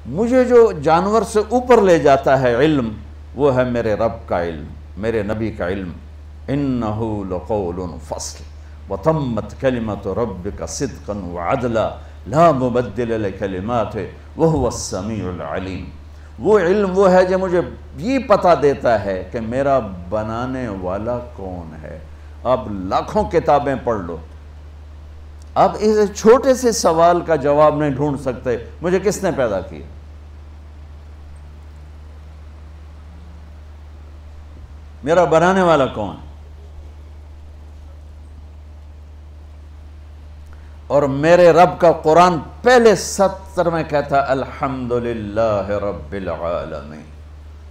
مجھے جو جانور سے اوپر لے جاتا ہے علم، وہ ہے میرے رب کا علم، میرے نبی کا علم۔ إِنَّهُ لَقَوْلٌ فَصْلٌ وَتَمَّتْ كَلِمَةُ رَبِّكَ صِدْقًا وَعَدْلًا لَا مُبَدِّلَ لِكَلِمَاتِهِ وَهُوَ السَّمِيعُ الْعَلِيمُ۔ وہ علم وہ ہے جو مجھے یہ پتہ دیتا ہے کہ میرا بنانے والا کون ہے۔ اب لاکھوں کتابیں پڑھ لو، اب اس چھوٹے سے سوال کا جواب نہیں ڈھونڈ سکتے، مجھے کس نے پیدا کیا؟ میرا بنانے والا کون؟ اور میرے رب کا قرآن پہلے سطر میں کہتا الحمدللہ رب العالمین،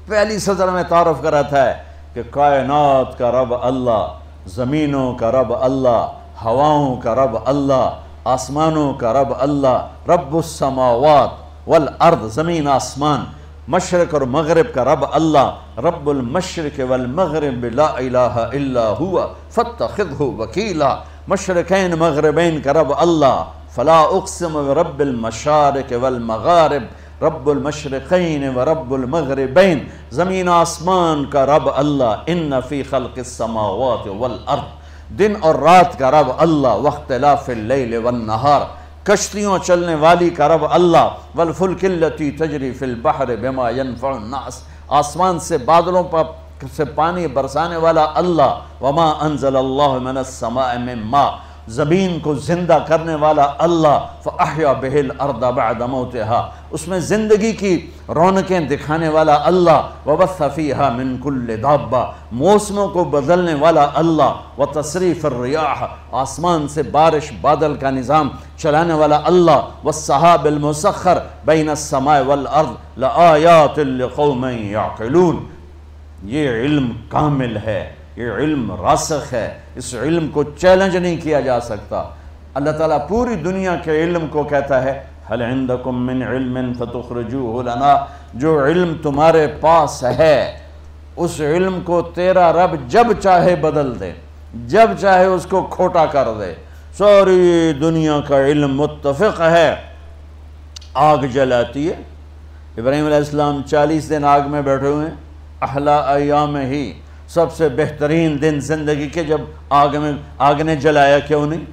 پہلی سطر میں تعارف کراتا ہے کہ کائنات کا رب اللہ، زمینوں کا رب اللہ، ہواؤں کا رب اللہ، آسمانوں کا رب اللہ، رب السماوات والارض، زمین آسمان، مشرق اور مغرب کا رب اللہ، رب المشرق والمغرب لا الہ الا ہوا فاتخذہ وکیلا، مشرقین مغربین کا رب اللہ، فلا اقسم برب المشارق والمغارب، رب المشرقین ورب المغربین، زمین آسمان کا رب اللہ، ان فی خلق السماوات والارض، دن اور رات کا رب اللہ، واختلاف اللیل والنہار، کشتیوں چلنے والی کا رب اللہ، والفلک التی تجری فی البحر بما ينفع الناس، آسمان سے بادلوں سے پانی برسانے والا اللہ، وما انزل اللہ من السماء من ماء، زمین کو زندہ کرنے والا اللہ، فاحیا بہ الارض بعد موتها، اس میں زندگی کی رونقیں دکھانے والا اللہ، وبث فیہا من کل دابہ، موسموں کو بدلنے والا اللہ، وتصریف الریاح، آسمان سے بارش بادل کا نظام چلانے والا اللہ، والسحاب المسخر بین السماء والارض لآیات لقوم یعقلون۔ یہ علم کامل ہے، یہ علم راسخ ہے، اس علم کو چیلنج نہیں کیا جا سکتا۔ اللہ تعالیٰ پوری دنیا کے علم کو کہتا ہے هل عندکم من علم فتخرجوه لنا، جو علم تمہارے پاس ہے اس علم کو تیرا رب جب چاہے بدل دے، جب چاہے اس کو کھوٹا کر دے۔ ساری دنیا کا علم متفق ہے، آگ جلاتی ہے، ابراہیم علیہ السلام 40 دن آگ میں بیٹھے ہوئے ہیں، احلا ایام ہی، سب سے بہترین دن زندگی کے، جب آگ نے جلایا کیوں نہیں؟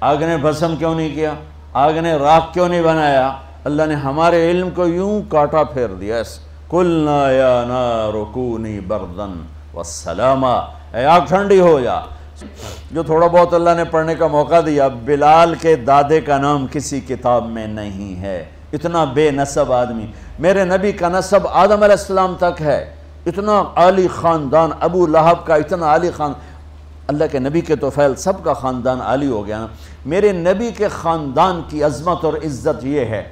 آگ نے بھسم کیوں نہیں کیا؟ آگ نے راکھ کیوں نہیں بنایا؟ اللہ نے ہمارے علم کو یوں کاٹا پھیر دیا، قُلْنَا يَا نَارُ كُونِي بَرْدًا وَالسَّلَامًا، اے آگ ٹھنڈی ہو جا۔ جو تھوڑا بہت اللہ نے پڑھنے کا موقع دیا، بلال کے دادے کا نام کسی کتاب میں نہیں ہے، اتنا بے نسب آدمی۔ میرے نبی کا نسب آدم علیہ السلام تک ہے، اتنا عالی خاندان، ابو لہب کا اتنا عالی خاندان، اللہ کے نبی کے تو فیل سب کا خاندان عالی ہو گیا نا۔ میرے نبی کے خاندان کی عظمت اور عزت یہ ہے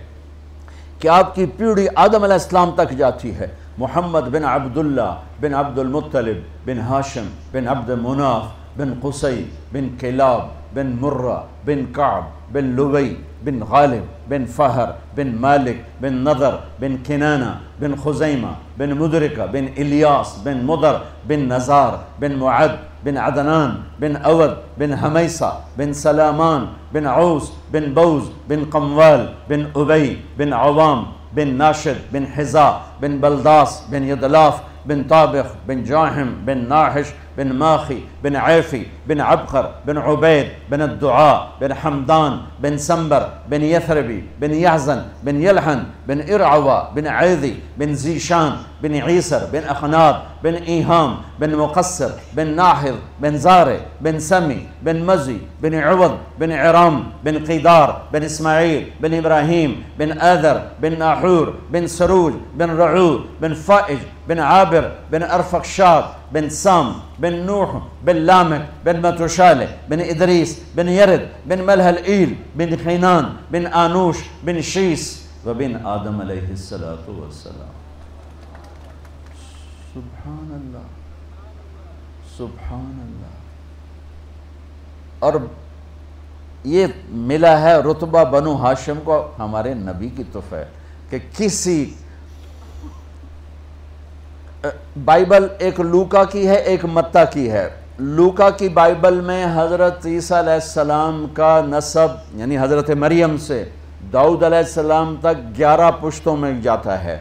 کہ آپ کی پیڑھی آدم علیہ السلام تک جاتی ہے، محمد بن عبداللہ بن عبد المطلب بن ہاشم بن عبد مناف بن قصی بن کلاب بن مرہ بن کعب بن لبی بن غالب بن فہر بن مالک بن نضر بن کنانہ بن خزیمہ بن مدرکہ بن الیاس بن مدر بن نزار بن معد بن عدنان بن اود بن حمیسہ بن سلامان بن عوس بن بوز بن قموال بن ابی بن عوام بن ناشد بن حزا بن بلداس بن یدلاف بن طابخ بن جاہم بن ناحش بن ماخی بن عیفی بن عبقر بن عبید بن الدعاء بن حمدان بن سنبر بن یثربی بن یحزن بن یلحن بن ارعوا بن عیذی بن زیشان بن عیسر بن اخناد بن ایہام بن مقصر بن ناحظ بن زارع بن سمی بن مزی بن عوض بن عرام بن قیدار بن اسماعیل بن ابراہیم بن آذر بن ناحور بن سروج بن رعود بن فائج بن عابر بن ارفقشاد بن سام بن نوح بن لامك بن متوشالح بن إدريس بن يرد بن ملها الإيل بن خينان بن آنوش بن شيس وبن آدم عليه الصلاة والسلام۔ سبحان اللہ، سبحان اللہ۔ اور یہ ملا ہے رتبہ بنو ہاشم کو ہمارے نبی کی طرف ہے کہ کسی بائبل ایک لوکا کی ہے، ایک متی کی ہے۔ لوکا کی بائبل میں حضرت عیسیٰ علیہ السلام کا نسب یعنی حضرت مریم سے داؤد علیہ السلام تک 11 پشتوں میں جاتا ہے،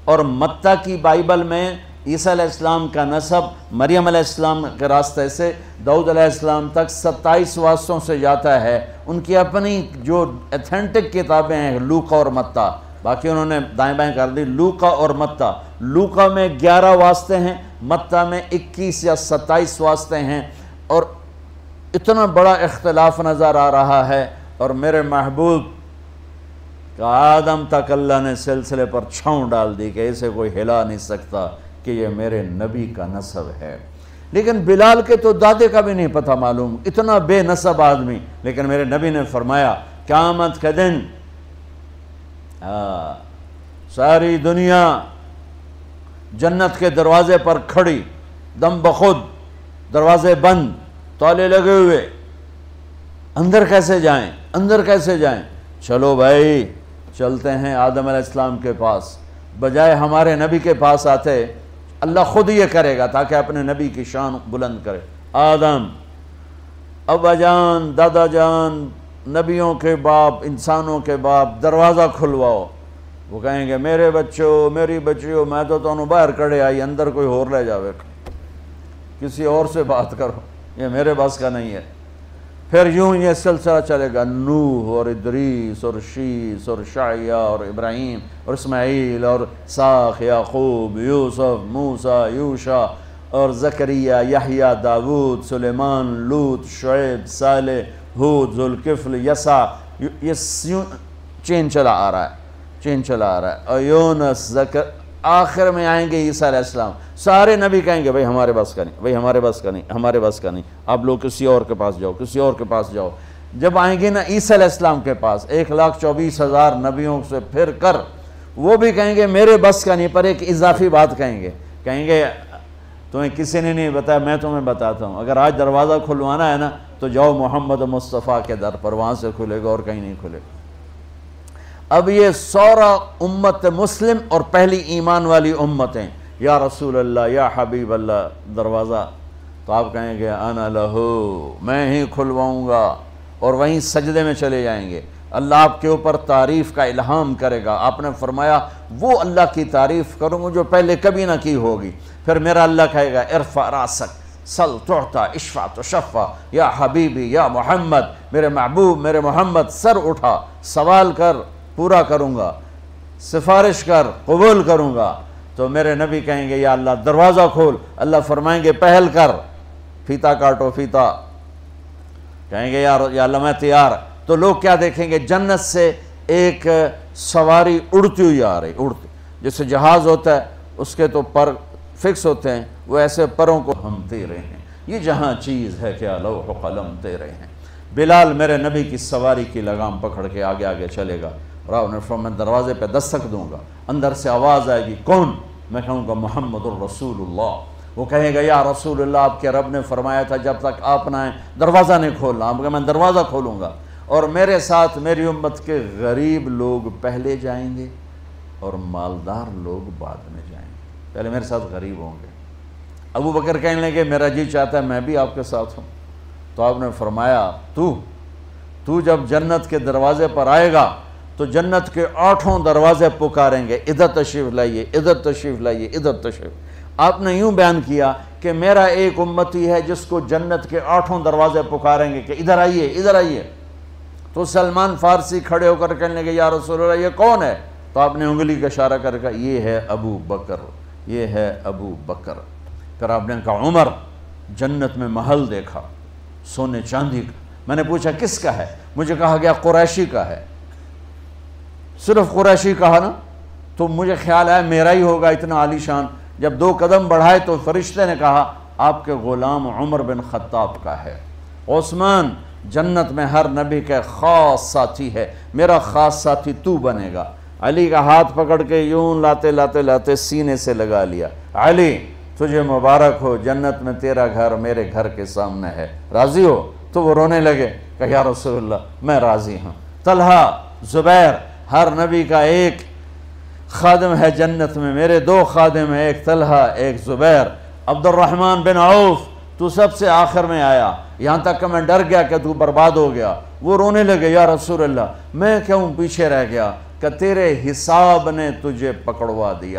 اور متی کی بائبل میں عیسیٰ علیہ السلام کا نسب مریم علیہ السلام کے راستے سے داؤد علیہ السلام تک 27 واسطوں سے جاتا ہے۔ ان کی اپنی جو ایتھنٹک کتابیں ہیں لوقا اور متی، باقی انہوں نے دائیں بائیں کر دی، لوقا اور متی۔ لوقا میں 11 واسطے ہیں، متی میں 21 یا 27 واسطے ہیں، اور اتنا بڑا اختلاف نظر آ رہا ہے۔ اور میرے محبوب کہ آدم تک اللہ نے سلسلے پر چھاؤں ڈال دی کہ اسے کوئی ہلا نہیں سکتا کہ یہ میرے نبی کا نسب ہے۔ لیکن بلال کے تو دادے کا بھی نہیں پتہ معلوم، اتنا بے نسب آدمی، لیکن میرے نبی نے فرمایا قیامت کے دن ساری دنیا جنت کے دروازے پر کھڑی، دم بخود، دروازے بند، تالے لگے ہوئے، اندر کیسے جائیں، اندر کیسے جائیں؟ چلو بھائی چلتے ہیں آدم علیہ السلام کے پاس، بجائے ہمارے نبی کے پاس آتے اللہ خود یہ کرے گا تاکہ اپنے نبی کی شان بلند کرے۔ آدم، ابا جان، دادا جان، نبیوں کے باپ، انسانوں کے باپ، دروازہ کھلواؤ۔ وہ کہیں گے میرے بچوں، میری بچیوں، میں تو تمہیں باہر کڑے آئی، اندر کوئی اور لے جاوے، کسی اور سے بات کرو، یہ میرے بس کا نہیں ہے۔ پھر یوں یہ سلسلہ چلے گا، نوح اور ادریس اور شیس اور شعیہ اور ابراہیم اور اسماعیل اور ساخ، یعقوب، یوسف، موسیٰ، یوشع اور زکریہ، یحییٰ، داود، سلیمان، لوط، شعیب، صالح، ہود، ذوالکفل، یسع، یہ چین چلا آ رہا ہے، چین چلا آ رہا ہے۔ اور یونس، آخر میں آئیں گے عیسیٰ علیہ السلام، سارے نبی کہیں گے بھئی ہمارے بس کا نہیں، بھئی ہمارے بس کا نہیں، ہمارے بس کا نہیں، آپ لوگ کسی اور کے پاس جاؤ، کسی اور کے پاس جاؤ۔ جب آئیں گے نا عیسیٰ علیہ السلام کے پاس 1,24,000 نبیوں سے پھر کر، وہ بھی کہیں گے میرے بس کا نہیں، پر ایک اضافی بات کہیں گے تمہیں کسی نے نہیں بتایا، میں تمہیں بتاتا ہوں، اگر آج دروازہ کھلوانا ہے نا تو جاؤ محمد مصطفیٰ کے در پر، وہاں سے کھلے گا اور کہیں نہیں کھلے گا۔ اب یہ سورا امت مسلم اور پہلی ایمان والی امتیں، یا رسول اللہ، یا حبیب اللہ، دروازہ تو آپ کہیں گے انا لہو، میں ہی کھلواؤں گا، اور وہیں سجدے میں چلے جائیں گے۔ اللہ آپ کے اوپر تعریف کا الہام کرے گا، آپ نے فرمایا وہ اللہ کی تعریف کروں گا جو پہلے کبھی نہ کی ہوگی۔ پھر میرا اللہ کہے گا ارفع راسک، سل تعطا، اشفع تشفع، یا حبیبی یا محمد، میرے محبوب، میرے محمد، سر اٹھا، سوال کر، پورا کروں گا، سفارش کر، قبول کروں گا۔ تو میرے نبی کہیں گے یا اللہ دروازہ کھول، اللہ فرمائیں گے پہل کر، فیتا کاٹو، فیتا، کہیں گے یا اللہ میں تیار۔ تو لوگ کیا دیکھیں گے؟ جنت سے ایک سواری اڑتی ہوئی آ رہی، اڑتی، جیسے جہاز ہوتا ہے اس کے تو پر فکس ہوتے ہیں، وہ ایسے پروں کو ہم تیرے ہیں، یہ جہاں چیز ہے کیا لوح و قلم تیرے ہیں۔ بلال میرے نبی کی سواری کی لگام پکڑ کے آگے آگے چلے گا، اور نے فرمایا میں دروازے پہ دستک دوں گا، اندر سے آواز آئے گی کون؟ میں کہوں گا محمد الرسول اللہ۔ وہ کہے گا یا رسول اللہ آپ کے رب نے فرمایا تھا جب تک آپ نہ آئیں دروازہ نہیں کھولنا، آپ کہا میں دروازہ کھولوں گا، اور میرے ساتھ میری امت کے غریب لوگ پہلے جائیں گے اور مالدار لوگ بعد میں جائیں گے، پہلے میرے ساتھ غریب ہوں گے۔ ابو بکر کہنے لگے میرا جی چاہتا ہے میں بھی آپ کے ساتھ ہوں۔ تو آپ نے فرمایا تو جب جنت کے دروازے پر آئے گا تو جنت کے 8 دروازے پکاریں گے، ادھر تشریف لائیے، ادھر تشریف لائیے، ادھر تشریف۔ آپ نے یوں بیان کیا کہ میرا ایک امتی ہے جس کو جنت کے 8 دروازے پکاریں گے کہ ادھر آئیے، ادھر آئیے۔ تو سلمان فارسی کھڑے ہو کر کہنے لگے یا رسول اللہ یہ کون ہے؟ تو آپ نے انگلی کا اشارہ کر کہا یہ ہے ابو بکر، یہ ہے ابو بکر۔ پھر آپ نے کہا عمر، جنت میں محل دیکھا سونے چاندی کا۔ میں نے پوچھا کس کا ہے؟ مجھے کہا گیا قریشی کا ہے۔ صرف قریشی کہا نا تو مجھے خیال آیا میرا ہی ہوگا اتنا عالی شان۔ جب 2 قدم بڑھائے تو فرشتے نے کہا آپ کے غلام عمر بن خطاب کا ہے۔ عثمان جنت میں ہر نبی کا خاص ساتھی ہے، میرا خاص ساتھی تو بنے گا۔ علی کا ہاتھ پکڑ کے یوں لاتے لاتے لاتے سینے سے لگا لیا، علی تجھے مبارک ہو، جنت میں تیرا گھر میرے گھر کے سامنے ہے، راضی ہو؟ تو وہ رونے لگے کہ یا رسول اللہ میں راضی ہوں۔ طلحہ، زبیر، ہر نبی کا ایک خادم ہے جنت میں، میرے 2 خادم ہیں، ایک طلحہ ایک زبیر۔ عبد الرحمن بن عوف تو سب سے آخر میں آیا، یہاں تک کہ میں ڈر گیا کہ تو برباد ہو گیا، وہ رونے لگے، یا رسول اللہ میں کیوں پیچھے رہ گیا؟ کہ تیرے حساب نے تجھے پکڑوا دیا۔